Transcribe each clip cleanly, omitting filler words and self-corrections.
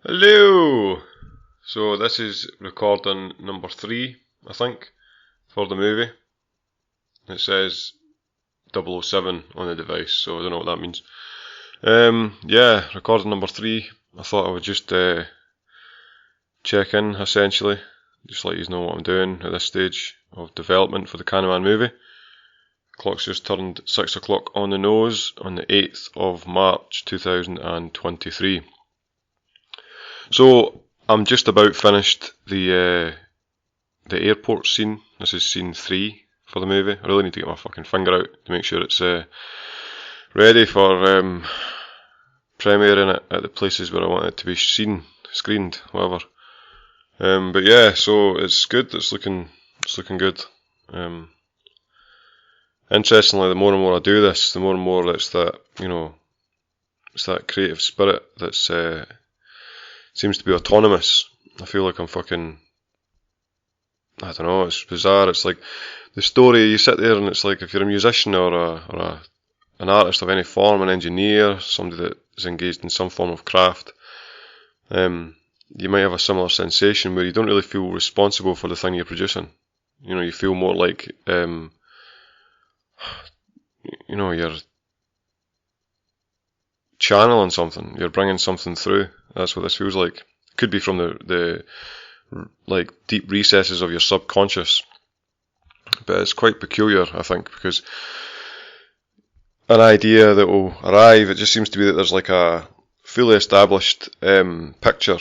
Hello! So this is recording number 3, I think, for the movie. It says 007 on the device, so I don't know what that means. Yeah, recording number 3. I thought I would just check in, essentially, just let you know what I'm doing at this stage of development for the CANNAMAN movie. Clock's just turned 6 o'clock on the nose on the 8th of March 2023. So I'm just about finished the airport scene. This is scene 3 for the movie. I really need to get my fucking finger out to make sure it's ready for premiering it at the places where I want it to be screened, whatever. But yeah, so it's good. It's looking good. Interestingly, the more and more I do this, the more and more it's that it's that creative spirit that's seems to be autonomous. I feel like I'm fucking, I don't know, it's bizarre. It's like the story, you sit there and it's like if you're a musician or an artist of any form, an engineer, somebody that is engaged in some form of craft, you might have a similar sensation where you don't really feel responsible for the thing you're producing. You feel more like, you're channeling something, you're bringing something through. That's what this feels like. It could be from the like deep recesses of your subconscious, but it's quite peculiar, I think, because an idea that will arrive, it just seems to be that there's like a fully established picture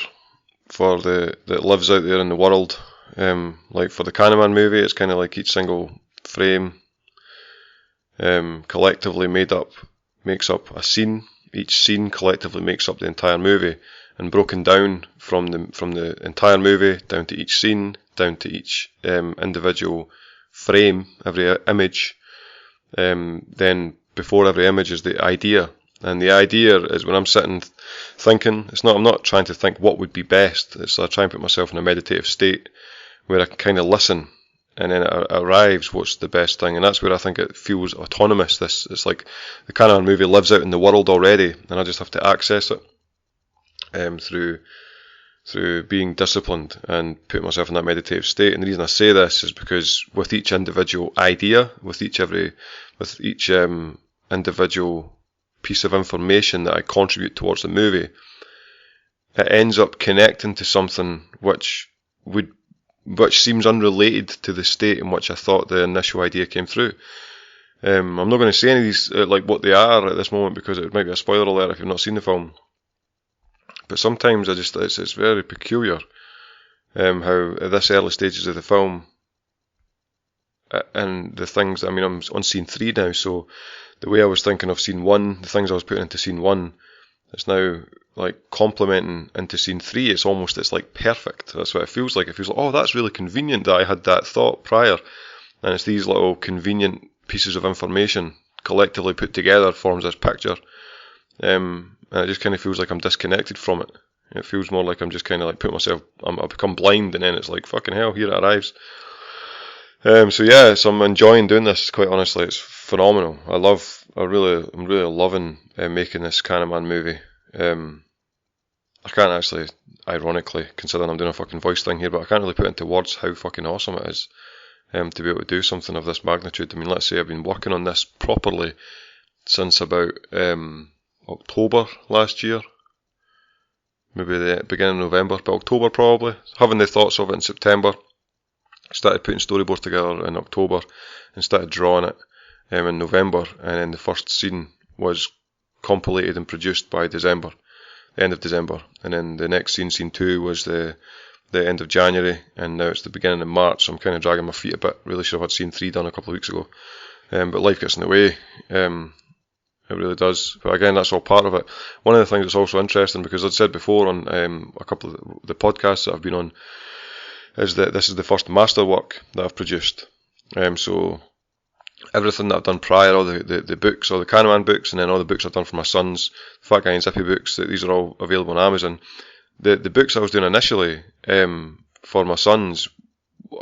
for that lives out there in the world. Like for the CANNAMAN movie, it's kind of like each single frame collectively makes up a scene. Each scene collectively makes up the entire movie, and broken down from the entire movie down to each scene, down to each individual frame, every image. Then before every image is the idea, and the idea is when I'm sitting thinking. I'm not trying to think what would be best. I try and put myself in a meditative state where I can kind of listen. And then it arrives what's the best thing, and that's where I think it feels autonomous. It's like the CANNAMAN movie lives out in the world already, and I just have to access it through being disciplined and put myself in that meditative state. And the reason I say this is because with each individual idea, with each individual piece of information that I contribute towards the movie, it ends up connecting to something which seems unrelated to the state in which I thought the initial idea came through. I'm not going to say any of these like what they are at this moment because it might be a spoiler alert if you've not seen the film. But sometimes it's very peculiar how at this early stages of the film and the things. I mean, I'm on scene 3 now, so the way I was thinking of scene 1, the things I was putting into scene 1, it's now like complementing into scene 3. It's like perfect. That's what it feels like. It feels like, oh, that's really convenient that I had that thought prior. And it's these little convenient pieces of information collectively put together forms this picture. And it just kind of feels like I'm disconnected from it. It feels more like I'm just kind of like I've become blind, and then it's like, fucking hell, here it arrives. So yeah, I'm enjoying doing this, quite honestly. It's phenomenal. I'm really loving making this CANNAMAN movie. I can't actually, ironically, considering I'm doing a fucking voice thing here, but I can't really put into words how fucking awesome it is to be able to do something of this magnitude. I mean, let's say I've been working on this properly since about October last year, maybe the beginning of November, but October probably. Having the thoughts of it in September, started putting storyboards together in October and started drawing it in November, and then the first scene was compilated and produced by December, the end of December, and then the next scene 2, was the end of January, and now it's the beginning of March, so I'm kind of dragging my feet a bit. Really should have had scene 3 done a couple of weeks ago, but life gets in the way. It really does. But again, that's all part of it. One of the things that's also interesting, because I'd said before on a couple of the podcasts that I've been on, is that this is the first masterwork that I've produced. So everything that I've done prior, all the books, all the CANNAMAN books, and then all the books I've done for my sons, Fat Guy and Zippy books, these are all available on Amazon. The books I was doing initially for my sons,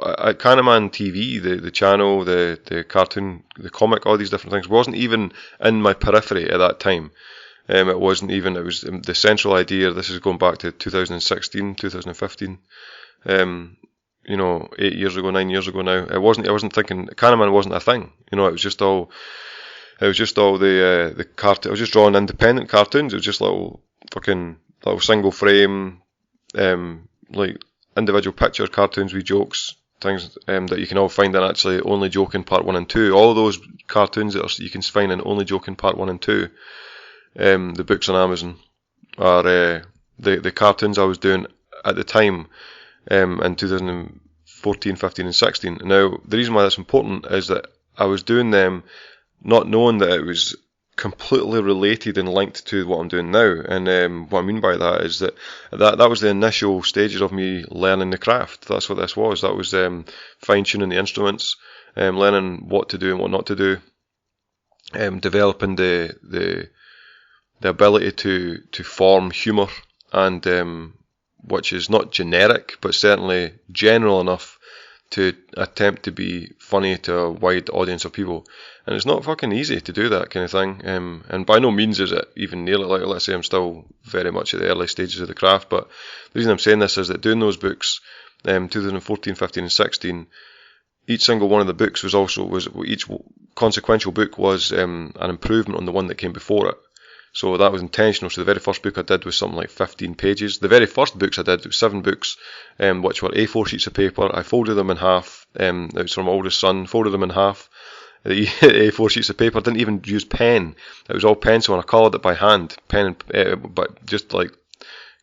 at CANNAMAN TV, the channel, the cartoon, the comic, all these different things, wasn't even in my periphery at that time. It wasn't even, it was the central idea. This is going back to 2016, 2015. 8 years ago, 9 years ago now. I wasn't thinking, CANNAMAN wasn't a thing. It was just all the cartoon. I was just drawing independent cartoons. It was just little single frame, like individual picture cartoons with jokes, things that you can all find in actually Only Joking Part 1 and 2. All those cartoons that you can find in Only Joking Part 1 and 2, the books on Amazon, are the cartoons I was doing at the time in 2014, 15 and 16. Now, the reason why that's important is that I was doing them not knowing that it was completely related and linked to what I'm doing now. And what I mean by that is that was the initial stages of me learning the craft. That's what this was. That was fine-tuning the instruments, learning what to do and what not to do, developing the ability to form humour, and which is not generic, but certainly general enough to attempt to be funny to a wide audience of people. And it's not fucking easy to do that kind of thing. And by no means is it even nearly, like, let's say I'm still very much at the early stages of the craft, but the reason I'm saying this is that doing those books, 2014, 15 and 16, each single one of the books each consequential book was an improvement on the one that came before it. So that was intentional. So the very first book I did was something like 15 pages. The very first books I did was 7 books, which were A4 sheets of paper. I folded them in half. It was from my oldest son. Folded them in half. The A4 sheets of paper. Didn't even use pen. It was all pencil, and I coloured it by hand. But just like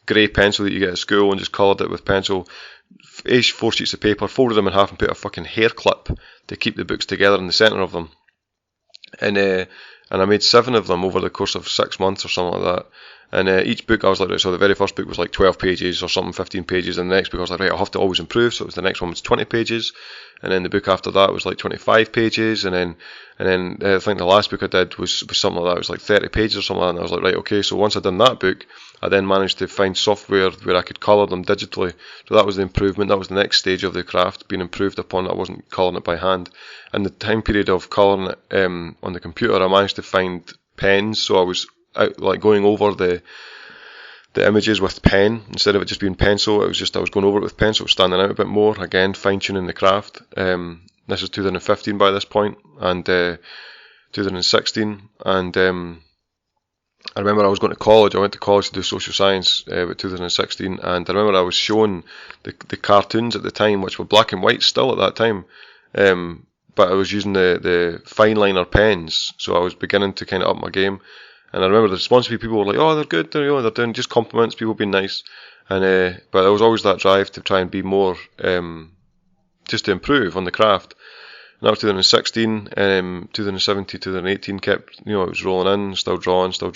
grey pencil that you get at school, and just coloured it with pencil. A4 sheets of paper. Folded them in half and put a fucking hair clip to keep the books together in the centre of them. And I made 7 of them over the course of 6 months or something like that. And each book I was like, right, so the very first book was like 12 pages or something, 15 pages. And the next book I was like, right, I'll have to always improve. So the next one was 20 pages. And then the book after that was like 25 pages. And then I think the last book I did was something like that. It was like 30 pages or something like that. And I was like, right, okay. So once I'd done that book, I then managed to find software where I could colour them digitally. So that was the improvement. That was the next stage of the craft, being improved upon. I wasn't colouring it by hand. And the time period of colouring it on the computer, I managed to find pens. So I was out, like, going over the images with pen instead of it just being pencil. I was going over it with pencil, standing out a bit more. Again, fine-tuning the craft. This is 2015 by this point, and 2016, and I remember I was going to college. I went to college to do social science with 2016, and I remember I was showing the cartoons at the time, which were black and white still at that time, but I was using the fine liner pens, so I was beginning to kind of up my game. And I remember the response from people were like, "Oh, they're good. They're doing just compliments. People being nice." And but there was always that drive to try and be more, just to improve on the craft. And that was 2016. 2017, 2018 kept, it was rolling in. Still drawing, still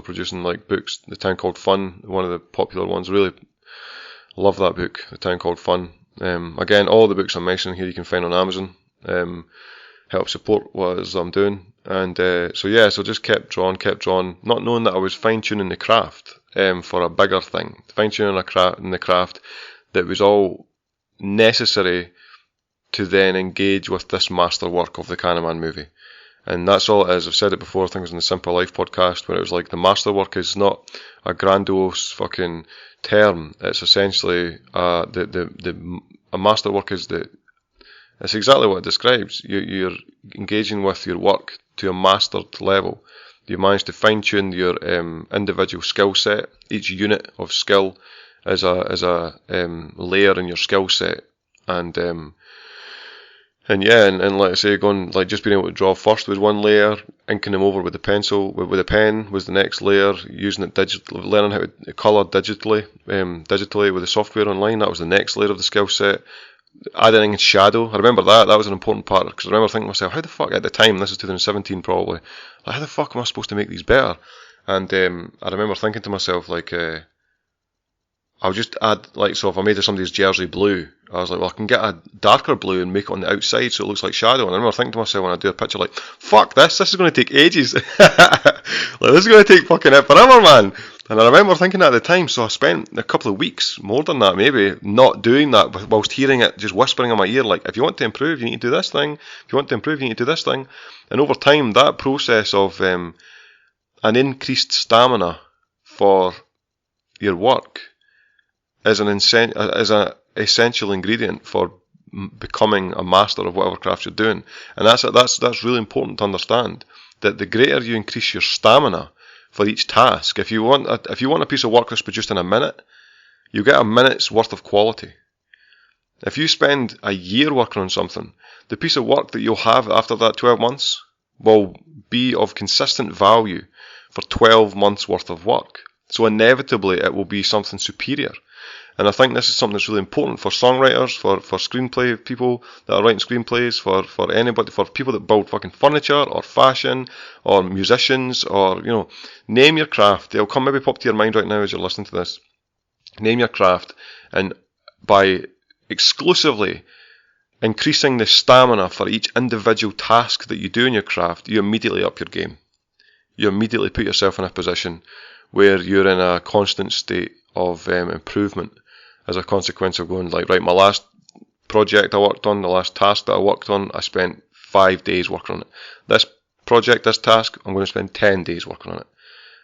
producing like books. The Town Called Fun, one of the popular ones. Really love that book, The Town Called Fun. Again, all the books I'm mentioning here you can find on Amazon. Help support what it is I'm doing. And so just kept drawing, not knowing that I was fine-tuning the craft for a bigger thing. Fine-tuning the craft that was all necessary to then engage with this masterwork of the CANNAMAN movie. And that's all it is. I've said it before, I think it was in the Simple Life podcast, where it was like the masterwork is not a grandiose fucking term. It's essentially a masterwork is it's exactly what it describes. You're engaging with your work to a mastered level. You manage to fine-tune your individual skill set. Each unit of skill is a layer in your skill set. And like I say, just being able to draw first was one layer, inking them over with the pencil, with a pen was the next layer, using it digitally, learning how to colour digitally with the software online, that was the next layer of the skill set. Adding in shadow, I remember that was an important part, because I remember thinking to myself, how the fuck, at the time, this is 2017 probably, like, how the fuck am I supposed to make these better? And I remember thinking to myself, like, I'll just add, like, so if I made somebody's jersey blue, I was like, well, I can get a darker blue and make it on the outside so it looks like shadow. And I remember thinking to myself when I do a picture, like, fuck this is going to take ages. Like, this is going to take fucking it forever, man. And I remember thinking that at the time, so I spent a couple of weeks, more than that maybe, not doing that, whilst hearing it, just whispering in my ear, like, if you want to improve, you need to do this thing. If you want to improve, you need to do this thing. And over time, that process of, an increased stamina for your work is an essential ingredient for becoming a master of whatever craft you're doing. And that's really important to understand, that the greater you increase your stamina for each task, if you want a piece of work that's produced in a minute, you get a minute's worth of quality. If you spend a year working on something, the piece of work that you'll have after that 12 months will be of consistent value for 12 months worth of work. So inevitably it will be something superior. And I think this is something that's really important for songwriters, for screenplay people that are writing screenplays, for anybody, for people that build fucking furniture or fashion or musicians, or, name your craft. It'll maybe pop to your mind right now as you're listening to this. Name your craft, and by exclusively increasing the stamina for each individual task that you do in your craft, you immediately up your game. You immediately put yourself in a position where you're in a constant state of improvement as a consequence of going like, right, my last project I worked on, the last task that I worked on, I spent 5 days working on it. This project, this task, I'm going to spend 10 days working on it.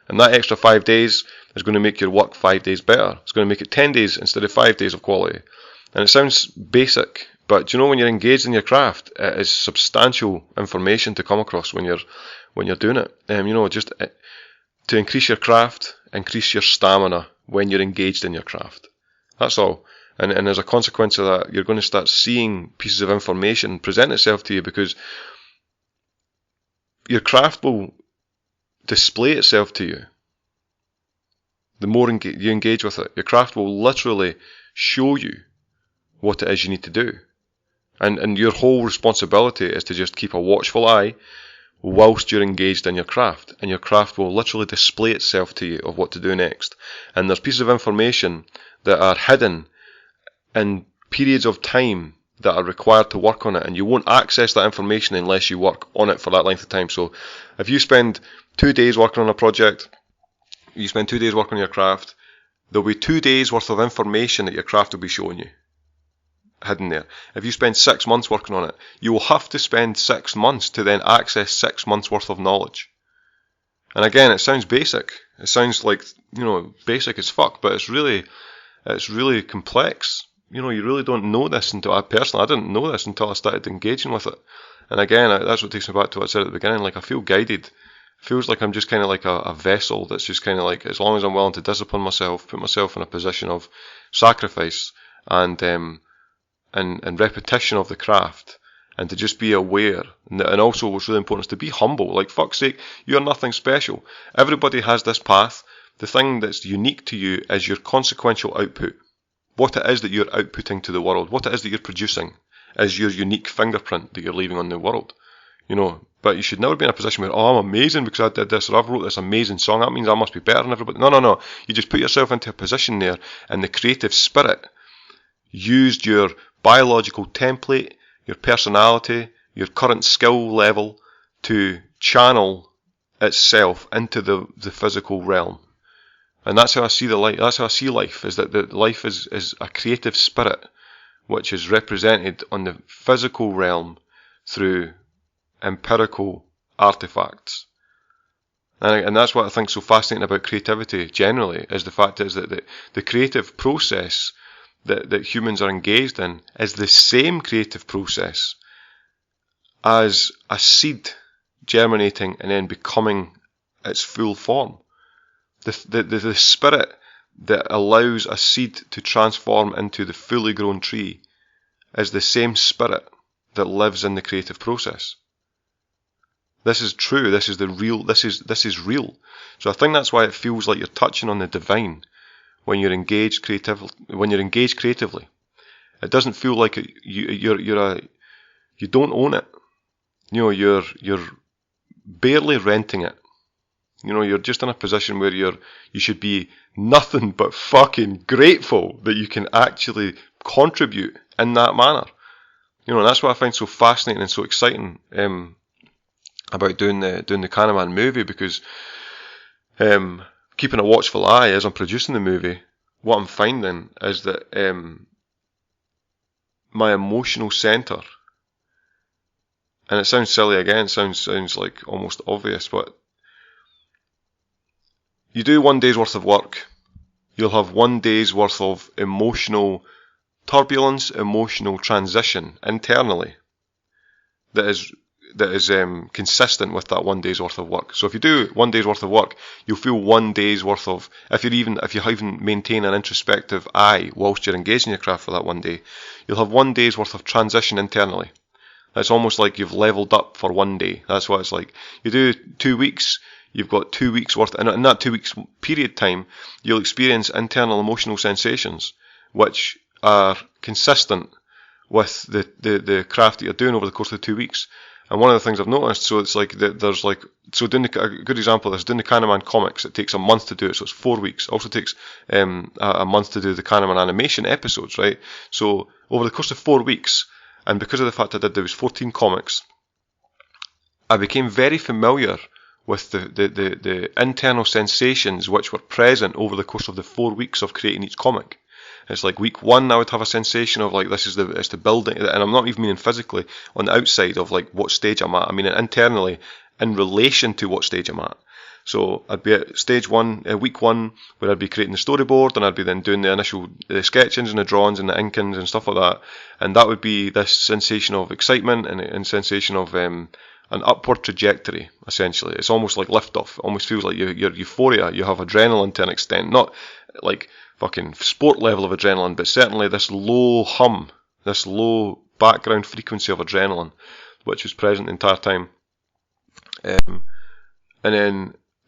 And that extra 5 days is going to make your work 5 days better. It's going to make it 10 days instead of 5 days of quality. And it sounds basic, but when you're engaged in your craft, it is substantial information to come across when you're doing it. Just to increase your craft, increase your stamina when you're engaged in your craft. That's all. And as a consequence of that, you're going to start seeing pieces of information present itself to you, because your craft will display itself to you. The more you engage with it, your craft will literally show you what it is you need to do. And your whole responsibility is to just keep a watchful eye whilst you're engaged in your craft. And your craft will literally display itself to you of what to do next. And there's pieces of information that are hidden in periods of time that are required to work on it, and you won't access that information unless you work on it for that length of time. So if you spend 2 days working on a project, you spend 2 days working on your craft, there'll be 2 days worth of information that your craft will be showing you hidden there. If you spend 6 months working on it, you will have to spend 6 months to then access 6 months worth of knowledge. And again, it sounds basic. It sounds like, basic as fuck, but it's really complex. You really don't know this until I didn't know this until I started engaging with it. And again, that's what takes me back to what I said at the beginning. Like, I feel guided. It feels like I'm just kind of like a vessel that's just kind of like, as long as I'm willing to discipline myself, put myself in a position of sacrifice and repetition of the craft, and to just be aware. And also, what's really important is to be humble. Like, fuck's sake, you're nothing special. Everybody has this path. The thing that's unique to you is your consequential output. What it is that you're outputting to the world, what it is that you're producing, is your unique fingerprint that you're leaving on the world. But you should never be in a position where, I'm amazing because I did this, or I've wrote this amazing song, that means I must be better than everybody. No. You just put yourself into a position there, and the creative spirit used your biological template, your personality, your current skill level to channel itself into the physical realm. And that's how I see that's how I see life, is that life is a creative spirit which is represented on the physical realm through empirical artifacts. And that's what I think is so fascinating about creativity generally, is the fact is that the creative process that humans are engaged in is the same creative process as a seed germinating and then becoming its full form. The spirit that allows a seed to transform into the fully grown tree is the same spirit that lives in the creative process. This is true. This is the real. This is real. So I think that's why it feels like you're touching on the divine when you're engaged creatively. It doesn't feel like you don't own it. You're barely renting it. You're just in a position where you should be nothing but fucking grateful that you can actually contribute in that manner. And that's what I find so fascinating and so exciting about doing the CANNAMAN movie, because keeping a watchful eye as I'm producing the movie, what I'm finding is that my emotional centre, and it sounds silly again, sounds like almost obvious, but you do 1 day's worth of work, you'll have 1 day's worth of emotional turbulence, emotional transition internally that is consistent with that 1 day's worth of work. So if you do 1 day's worth of work, you'll feel 1 day's worth of, if you even maintain an introspective eye whilst you're engaged in your craft for that 1 day, you'll have 1 day's worth of transition internally. It's almost like you've leveled up for 1 day. That's what it's like. You do 2 weeks, you've got 2 weeks worth, and in that 2 weeks period time, you'll experience internal emotional sensations which are consistent with the craft that you're doing over the course of the 2 weeks. And one of the things I've noticed, so it's like there's like, so doing a good example of this, doing the CANNAMAN comics, it takes a month to do it, so it's 4 weeks. It also takes a month to do the CANNAMAN animation episodes, right? So over the course of 4 weeks, and because of the fact there was 14 comics, I became very familiar with the internal sensations which were present over the course of the 4 weeks of creating each comic. It's like week 1, I would have a sensation of like, it's the building, and I'm not even meaning physically on the outside of like what stage I'm at. I mean internally in relation to what stage I'm at. So I'd be at stage 1, week 1, where I'd be creating the storyboard, and I'd be then doing the initial sketchings and the drawings and the inkings and stuff like that. And that would be this sensation of excitement and sensation of an upward trajectory, essentially. It's almost like liftoff. It almost feels like you're euphoria. You have adrenaline to an extent, not like fucking sport level of adrenaline, but certainly this low hum, this low background frequency of adrenaline, which was present the entire time. And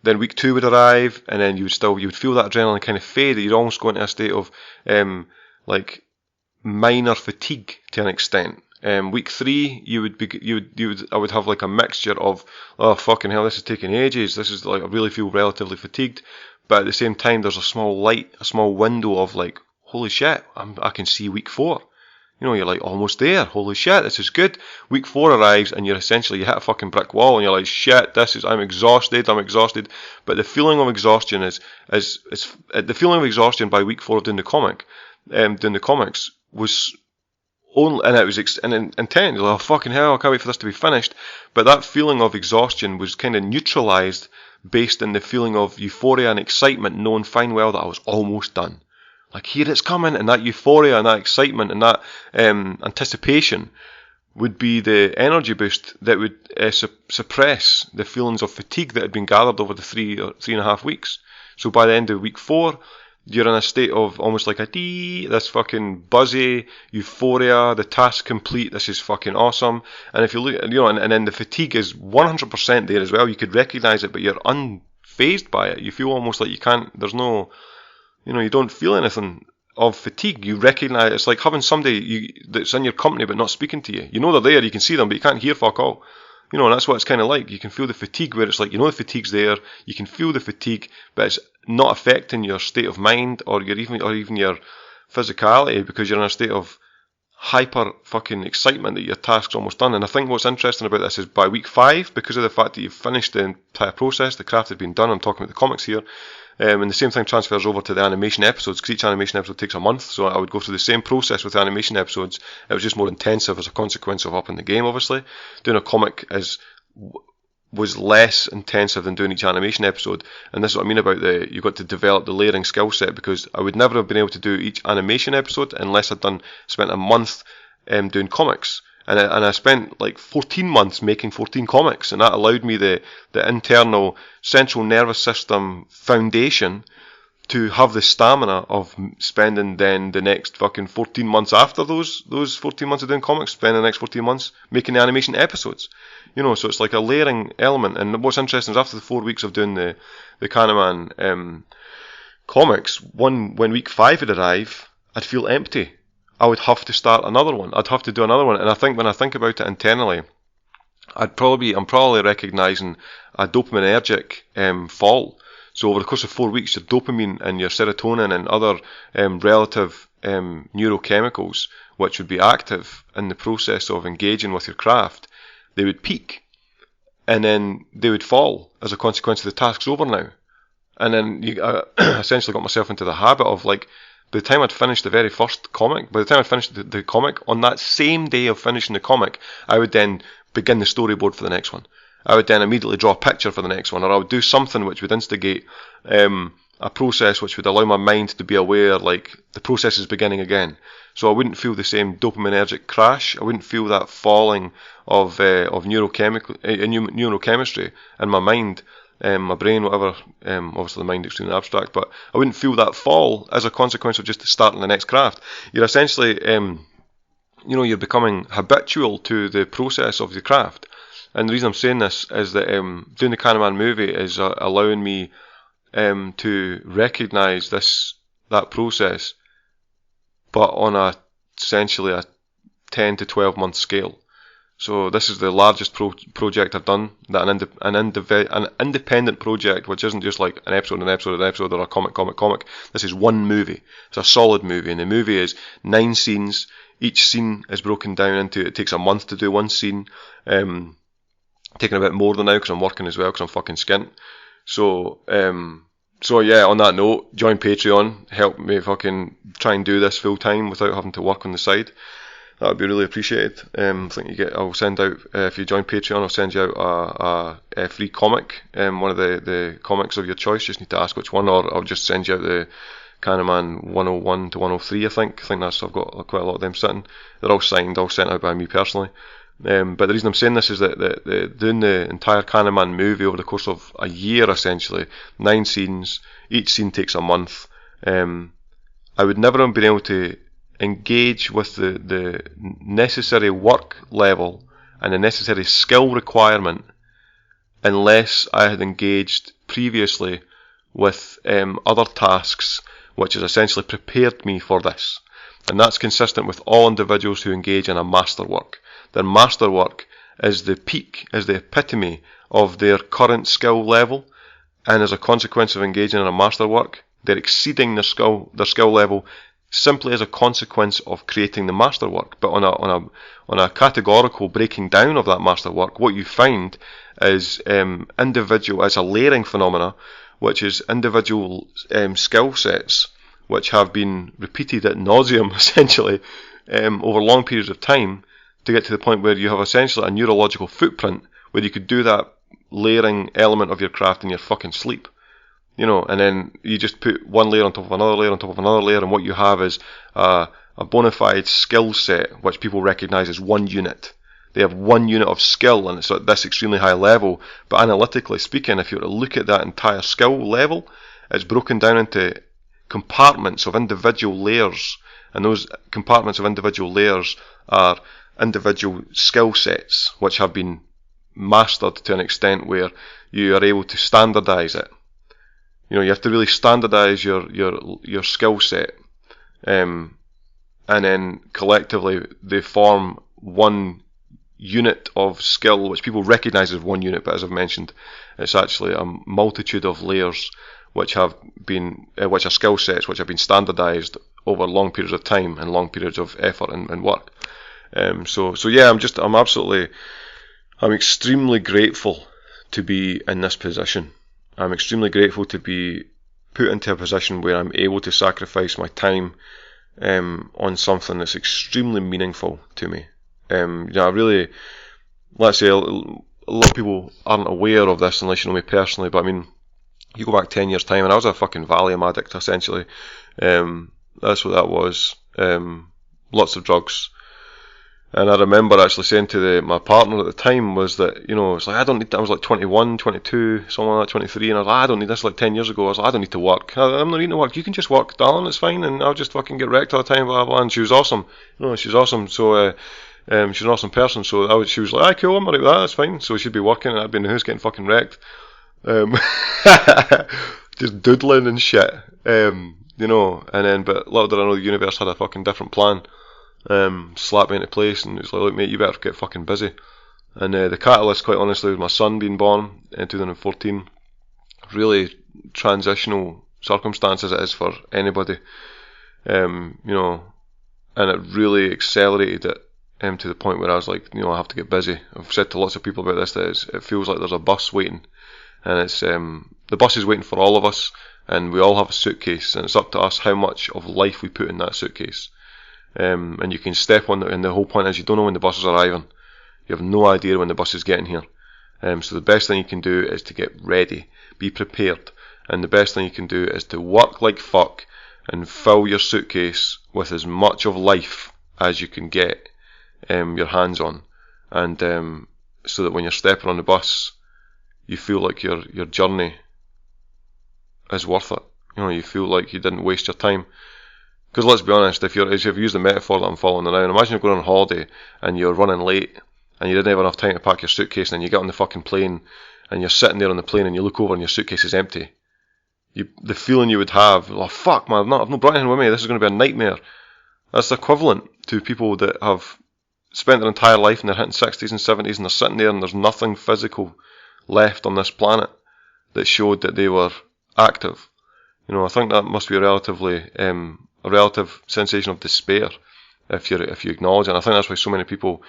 then week 2 would arrive, and then you would feel that adrenaline kind of fade. You'd almost go into a state of like minor fatigue to an extent. Week 3, I would have like a mixture of, oh fucking hell, this is taking ages. This is like, I really feel relatively fatigued. But at the same time, there's a small window of like, holy shit, I can see week 4. You know, you're like, almost there. Holy shit, this is good. Week 4 arrives, and you hit a fucking brick wall, and you're like, shit, I'm exhausted. But the feeling of exhaustion is the feeling of exhaustion by week 4 of doing the comics was only, and it was intense. Like, oh fucking hell, I can't wait for this to be finished. But that feeling of exhaustion was kind of neutralized based in the feeling of euphoria and excitement, knowing fine well that I was almost done. Like, here it's coming, and that euphoria and that excitement and that anticipation would be the energy boost that would suppress the feelings of fatigue that had been gathered over the 3.5 weeks. So by the end of week 4, you're in a state of almost like this fucking buzzy euphoria, the task complete, this is fucking awesome. And if you look, and then the fatigue is 100% there as well. You could recognize it, but you're unfazed by it. You feel almost like you don't feel anything of fatigue. You recognize, it's like having somebody that's in your company but not speaking to you. You know they're there, you can see them, but you can't hear fuck all. And that's what it's kind of like. You can feel the fatigue where it's like, the fatigue's there, you can feel the fatigue, but it's not affecting your state of mind or even your physicality, because you're in a state of hyper fucking excitement that your task's almost done. And I think what's interesting about this is by week 5, because of the fact that you've finished the entire process, the craft has been done, I'm talking about the comics here, and the same thing transfers over to the animation episodes, because each animation episode takes a month, so I would go through the same process with the animation episodes. It was just more intensive as a consequence of upping the game, obviously. Doing a comic was less intensive than doing each animation episode, and this is what I mean about you've got to develop the layering skill set, because I would never have been able to do each animation episode unless I'd spent a month doing comics. And I spent like 14 months making 14 comics, and that allowed me the internal central nervous system foundation to have the stamina of spending then the next fucking 14 months after those 14 months of doing comics, spending the next 14 months making the animation episodes. So it's like a layering element. And what's interesting is after the 4 weeks of doing the CANNAMAN comics, when week 5 would arrive, I'd feel empty. I would have to start another one. I'd have to do another one. And I think when I think about it internally, I'm probably recognising a dopaminergic fall. So over the course of 4 weeks, your dopamine and your serotonin and other relative neurochemicals, which would be active in the process of engaging with your craft, they would peak. And then they would fall as a consequence of the task's over now. And then I essentially got myself into the habit of, like, by the time I'd finished the very first comic, by the time I'd finished the comic, on that same day of finishing the comic, I would then begin the storyboard for the next one. I would then immediately draw a picture for the next one, or I would do something which would instigate a process which would allow my mind to be aware, like, the process is beginning again. So I wouldn't feel the same dopaminergic crash. I wouldn't feel that falling of neurochemistry in my mind, my brain, whatever. Obviously the mind is extremely abstract, but I wouldn't feel that fall as a consequence of just starting the next craft. You're essentially, you're becoming habitual to the process of the craft. And the reason I'm saying this is that doing the CANNAMAN movie is allowing me to recognise that process, but on essentially a 10 to 12 month scale. So this is the largest project I've done, that an independent project, which isn't just like an episode or a comic. This is one movie. It's a solid movie, and the movie is 9 scenes. Each scene is broken down into, it takes a month to do one scene. Taking a bit more than now because I'm working as well, because I'm fucking skint. So yeah, on that note, join Patreon, help me fucking try and do this full time without having to work on the side. That would be really appreciated. I think I'll send out, if you join Patreon, I'll send you out a free comic, one of the comics of your choice. Just need to ask which one, or I'll just send you out the CANNAMAN 101 to 103, I think that's, I've got quite a lot of them sitting. They're all signed, all sent out by me personally. But the reason I'm saying this is that doing the entire CANNAMAN movie over the course of a year, essentially, 9 scenes, each scene takes a month. I would never have been able to engage with the necessary work level and the necessary skill requirement unless I had engaged previously with other tasks, which has essentially prepared me for this. And that's consistent with all individuals who engage in a masterwork. Their masterwork is the peak, is the epitome of their current skill level, and as a consequence of engaging in a masterwork, they're exceeding their skill level simply as a consequence of creating the masterwork. But on a categorical breaking down of that masterwork, what you find is individual, as a layering phenomena, which is individual skill sets which have been repeated ad nauseum, essentially, over long periods of time, to get to the point where you have essentially a neurological footprint where you could do that layering element of your craft in your fucking sleep. And then you just put one layer on top of another layer on top of another layer, and what you have is a bona fide skill set which people recognise as one unit. They have one unit of skill, and it's at this extremely high level. But analytically speaking, if you were to look at that entire skill level, it's broken down into compartments of individual layers, and those compartments of individual layers are individual skill sets which have been mastered to an extent where you are able to standardise it. You have to really standardise your skill set, and then collectively they form one unit of skill which people recognise as one unit, but as I've mentioned, it's actually a multitude of layers which are skill sets which have been standardised over long periods of time and long periods of effort and work. So yeah, I'm extremely grateful to be in this position. I'm extremely grateful to be put into a position where I'm able to sacrifice my time on something that's extremely meaningful to me. Let's say a lot of people aren't aware of this unless you know me personally, but I mean, you go back 10 years time and I was a fucking Valium addict, essentially. That's what that was. Lots of drugs. And I remember actually saying to my partner at the time was that, it's like, I don't need that. I was like 21, 22, something like that, 23, and I was like, I don't need this. Like 10 years ago, I was like, I don't need to work. I'm not needing to work. You can just work, darling, it's fine, and I'll just fucking get wrecked all the time, blah, blah, and she was awesome. She's awesome. So, she's an awesome person. So she was like, cool, I'm alright with that, that's fine. So she'd be working, and I'd be in the house getting fucking wrecked. Just doodling and shit. And then, but little did I know the universe had a fucking different plan. Slapped me into place and was like, look mate, you better get fucking busy. And the catalyst, quite honestly, was my son being born in 2014. Really transitional circumstances it is for anybody. And it really accelerated it to the point where I was like, I have to get busy. I've said to lots of people about this that it feels like there's a bus waiting, and it's the bus is waiting for all of us, and we all have a suitcase, and it's up to us how much of life we put in that suitcase. And you can step on it, and the whole point is you don't know when the bus is arriving. You have no idea when the bus is getting here. So the best thing you can do is to get ready, be prepared, and the best thing you can do is to work like fuck and fill your suitcase with as much of life as you can get your hands on, and so that when you're stepping on the bus, you feel like your journey is worth it. You know, you feel like you didn't waste your time. Because let's be honest, if you've used the metaphor that I'm following now, imagine you're going on holiday and you're running late and you didn't have enough time to pack your suitcase, and then you get on the fucking plane and you're sitting there on the plane and you look over and your suitcase is empty. The feeling you would have, oh fuck man, I've not brought anything with me, this is going to be a nightmare. That's equivalent to people that have spent their entire life in their hitting 60s and 70s and they're sitting there and there's nothing physical left on this planet that showed that they were active. You know, I think that must be a relative sensation of despair if you acknowledge it. And I think that's why so many people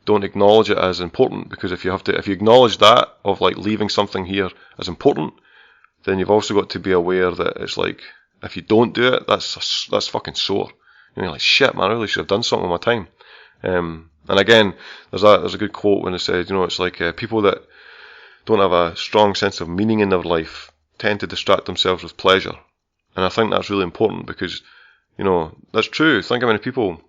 don't acknowledge it as important, because if you acknowledge that of like leaving something here as important, then you've also got to be aware that it's like, if you don't do it, that's fucking sore. You're like, shit man, I really should have done something with my time. And again, there's a good quote when it says, you know, it's like people that don't have a strong sense of meaning in their life tend to distract themselves with pleasure. And I think that's really important, because, you know, that's true. Think how many people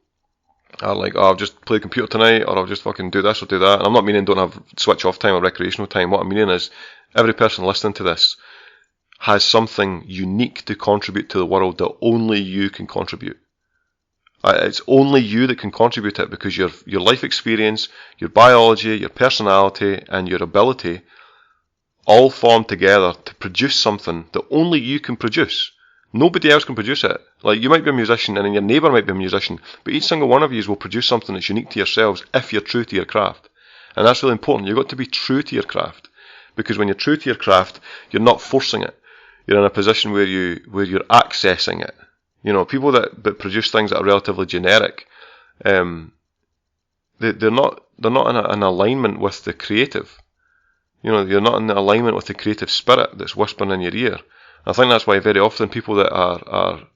are like, oh, I'll just play the computer tonight, or I'll just fucking do this or do that. And I'm not meaning don't have switch off time or recreational time. What I'm meaning is every person listening to this has something unique to contribute to the world that only you can contribute. It's only you that can contribute it, because your life experience, your biology, your personality, and your ability all form together to produce something that only you can produce. Nobody else can produce it. Like, you might be a musician and then your neighbour might be a musician, but each single one of you will produce something that's unique to yourselves if you're true to your craft. And that's really important. You've got to be true to your craft, because when you're true to your craft, you're not forcing it. You're in a position where you're accessing it. You know, people that produce things that are relatively generic, they're not in alignment with the creative. You know, you're not in alignment with the creative spirit that's whispering in your ear. I think that's why very often people that are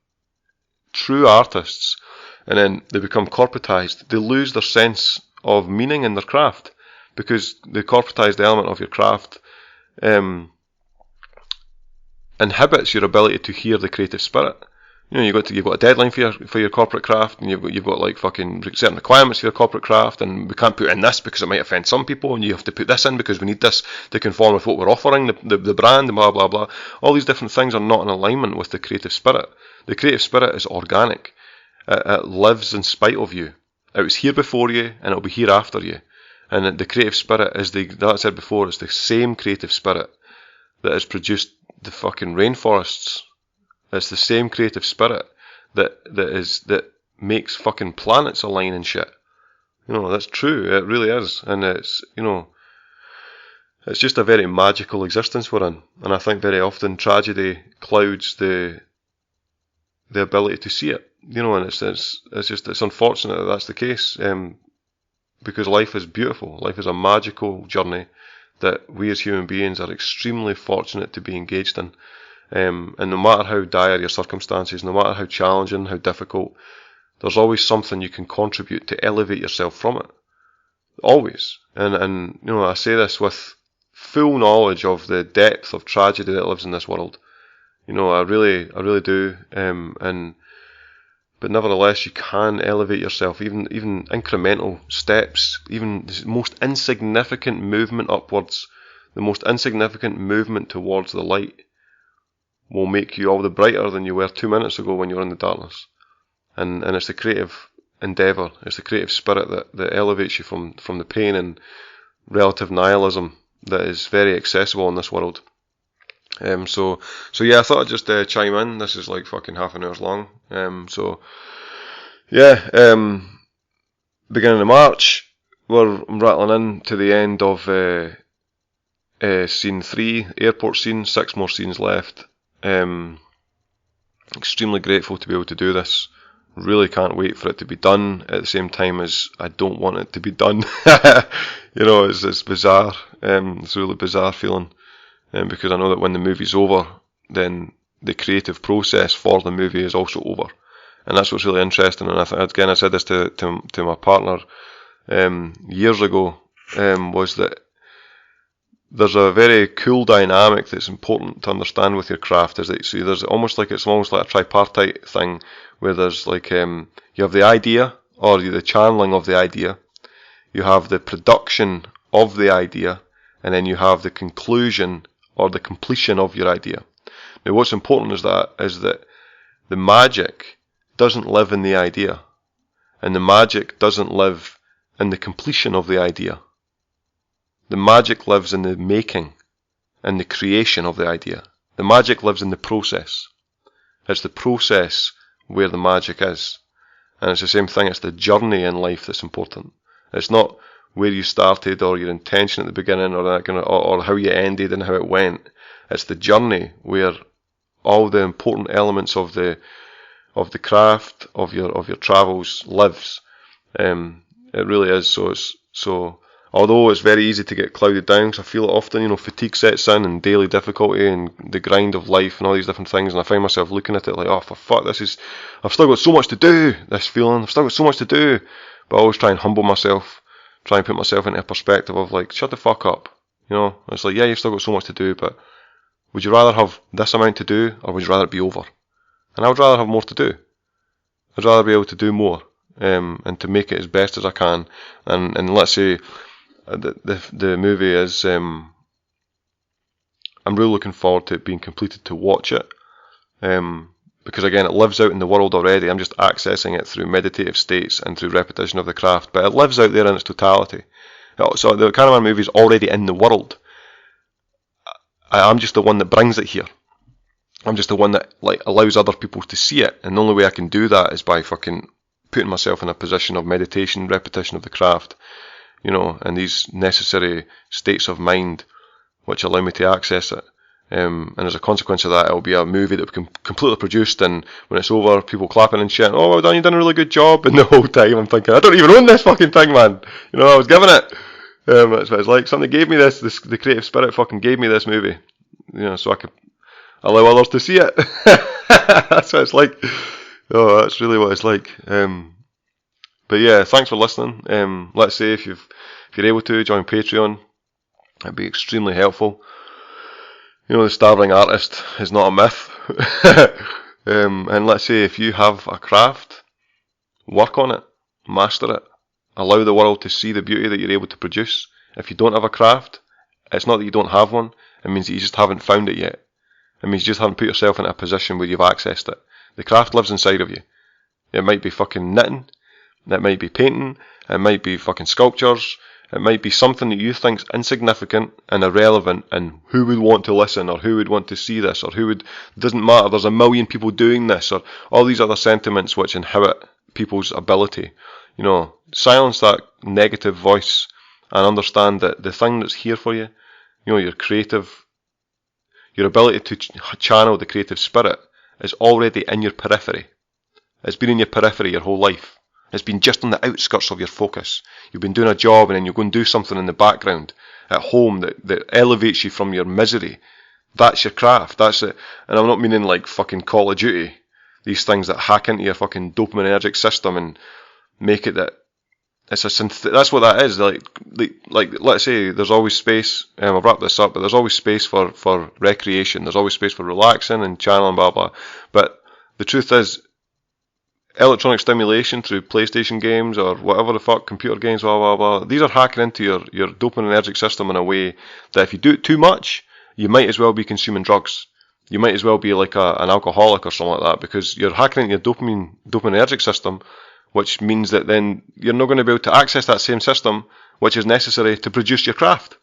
true artists and then they become corporatized, they lose their sense of meaning in their craft, because the corporatized element of your craft inhibits your ability to hear the creative spirit. You know, you've got a deadline for your corporate craft, and you've got like fucking certain requirements for your corporate craft, and we can't put in this because it might offend some people, and you have to put this in because we need this to conform with what we're offering, the brand, and blah blah blah. All these different things are not in alignment with the creative spirit. The creative spirit is organic. It lives in spite of you. It was here before you, and it'll be here after you. And the creative spirit is that I said before, it's the same creative spirit that has produced the fucking rainforests. It's the same creative spirit that makes fucking planets align and shit. You know, that's true. It really is. And it's, you know, it's just a very magical existence we're in. And I think very often tragedy clouds the ability to see it. You know, and it's unfortunate that that's the case. Because life is beautiful. Life is a magical journey that we as human beings are extremely fortunate to be engaged in. And no matter how dire your circumstances, no matter how challenging, how difficult, there's always something you can contribute to elevate yourself from it. Always. And you know, I say this with full knowledge of the depth of tragedy that lives in this world. You know, I really do. But nevertheless, you can elevate yourself, even incremental steps, even the most insignificant movement upwards, the most insignificant movement towards the light will make you all the brighter than you were 2 minutes ago when you were in the darkness. And it's the creative endeavour, it's the creative spirit that elevates you from the pain and relative nihilism that is very accessible in this world. So yeah, I thought I'd just chime in. This is like fucking half an hour long. So yeah, beginning of March, we're rattling in to the end of scene 3, airport scene, 6 more scenes left. Extremely grateful to be able to do this. Really can't wait for it to be done, at the same time as I don't want it to be done. You know, it's bizarre. It's a really bizarre feeling, because I know that when the movie's over, then the creative process for the movie is also over, and that's what's really interesting. And I said this to my partner years ago, was that there's a very cool dynamic that's important to understand with your craft. Is that so there's almost like a tripartite thing where there's like you have the idea or the channeling of the idea, you have the production of the idea, and then you have the conclusion or the completion of your idea. Now, what's important is that the magic doesn't live in the idea, and the magic doesn't live in the completion of the idea. The magic lives in the making and the creation of the idea. The magic lives in the process. It's the process where the magic is. And it's the same thing, it's the journey in life that's important. It's not where you started or your intention at the beginning or how you ended and how it went. It's the journey where all the important elements of the craft of your travels lives. It really is. So although it's very easy to get clouded down, because I feel it often, fatigue sets in and daily difficulty and the grind of life and all these different things, and I find myself looking at it like, oh, for fuck, I've still got so much to do, this feeling, I've still got so much to do, but I always try and humble myself, try and put myself into a perspective of like, shut the fuck up, it's like, yeah, you've still got so much to do, but would you rather have this amount to do, or would you rather it be over? And I would rather have more to do. I'd rather be able to do more, and to make it as best as I can, and let's say, the movie is, I'm really looking forward to it being completed to watch it, because again it lives out in the world already. I'm just accessing it through meditative states and through repetition of the craft, but it lives out there in its totality. So the CANNAMAN movie is already in the world. I'm just the one that brings it here. I'm just the one that allows other people to see it, and the only way I can do that is by fucking putting myself in a position of meditation, repetition of the craft, and these necessary states of mind which allow me to access it. And as a consequence of that, it'll be a movie that will be completely produced, and when it's over, people clapping and shit, oh, well done, you've done a really good job, and the whole time I'm thinking, I don't even own this fucking thing, man. I was given it. That's what it's like. Somebody gave me the creative spirit fucking gave me this movie, so I could allow others to see it. That's what it's like. Oh, that's really what it's like. But yeah, thanks for listening. Let's say if you're able to join Patreon, it'd be extremely helpful. The starving artist is not a myth. And let's say if you have a craft, work on it, master it, allow the world to see the beauty that you're able to produce. If you don't have a craft, it's not that you don't have one, it means that you just haven't found it yet. It means you just haven't put yourself in a position where you've accessed it. The craft lives inside of you. It might be fucking knitting, it might be painting, it might be fucking sculptures, it might be something that you think's insignificant and irrelevant, and who would want to listen, or who would want to see this, or doesn't matter, there's a million people doing this, or all these other sentiments which inhibit people's ability. Silence that negative voice and understand that the thing that's here for you, your creative, your ability to channel the creative spirit is already in your periphery. It's been in your periphery your whole life. It's been just on the outskirts of your focus. You've been doing a job and then you go and do something in the background at home that elevates you from your misery. That's your craft. That's it. And I'm not meaning like fucking Call of Duty. These things that hack into your fucking dopaminergic system and make it that it's that's what that is. Like let's say there's always space, I'll wrap this up, but there's always space for recreation. There's always space for relaxing and channeling, blah blah. But the truth is, electronic stimulation through PlayStation games or whatever the fuck, computer games, blah blah blah, these are hacking into your dopaminergic system in a way that if you do it too much, you might as well be consuming drugs. You might as well be like an alcoholic or something like that, because you're hacking into your dopaminergic system, which means that then you're not going to be able to access that same system which is necessary to produce your craft.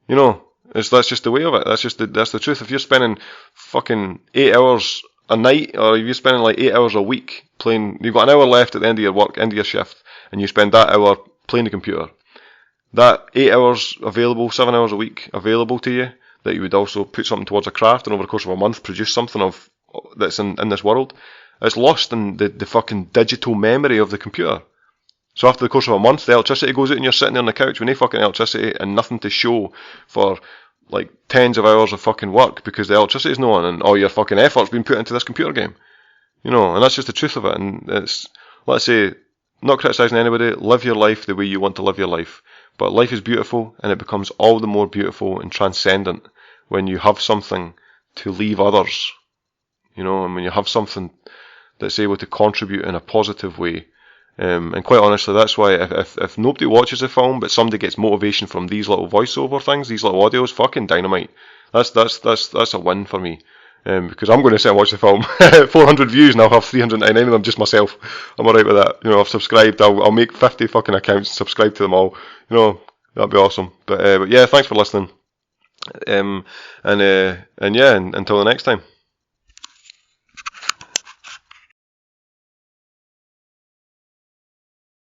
That's just the way of it. That's the truth. If you're spending fucking 8 hours a night, or if you're spending like 8 hours a week playing, you've got an hour left at the end of your work, end of your shift, and you spend that hour playing the computer, that 8 hours available, 7 hours a week available to you, that you would also put something towards a craft and over the course of a month produce something that's in this world, it's lost in the fucking digital memory of the computer. So after the course of a month, the electricity goes out and you're sitting there on the couch with no fucking electricity and nothing to show for like tens of hours of fucking work because the electricity's not on and all your fucking effort's been put into this computer game. And that's just the truth of it. And it's, let's say, not criticising anybody, live your life the way you want to live your life. But life is beautiful, and it becomes all the more beautiful and transcendent when you have something to leave others, and when you have something that's able to contribute in a positive way. And quite honestly, that's why if nobody watches the film, but somebody gets motivation from these little voiceover things, these little audios, fucking dynamite. That's a win for me. Because I'm going to sit and watch the film. 400 views and I'll have 399 of them just myself. I'm alright with that. I've subscribed. I'll make 50 fucking accounts and subscribe to them all. That'd be awesome. But yeah, thanks for listening. And yeah, until the next time.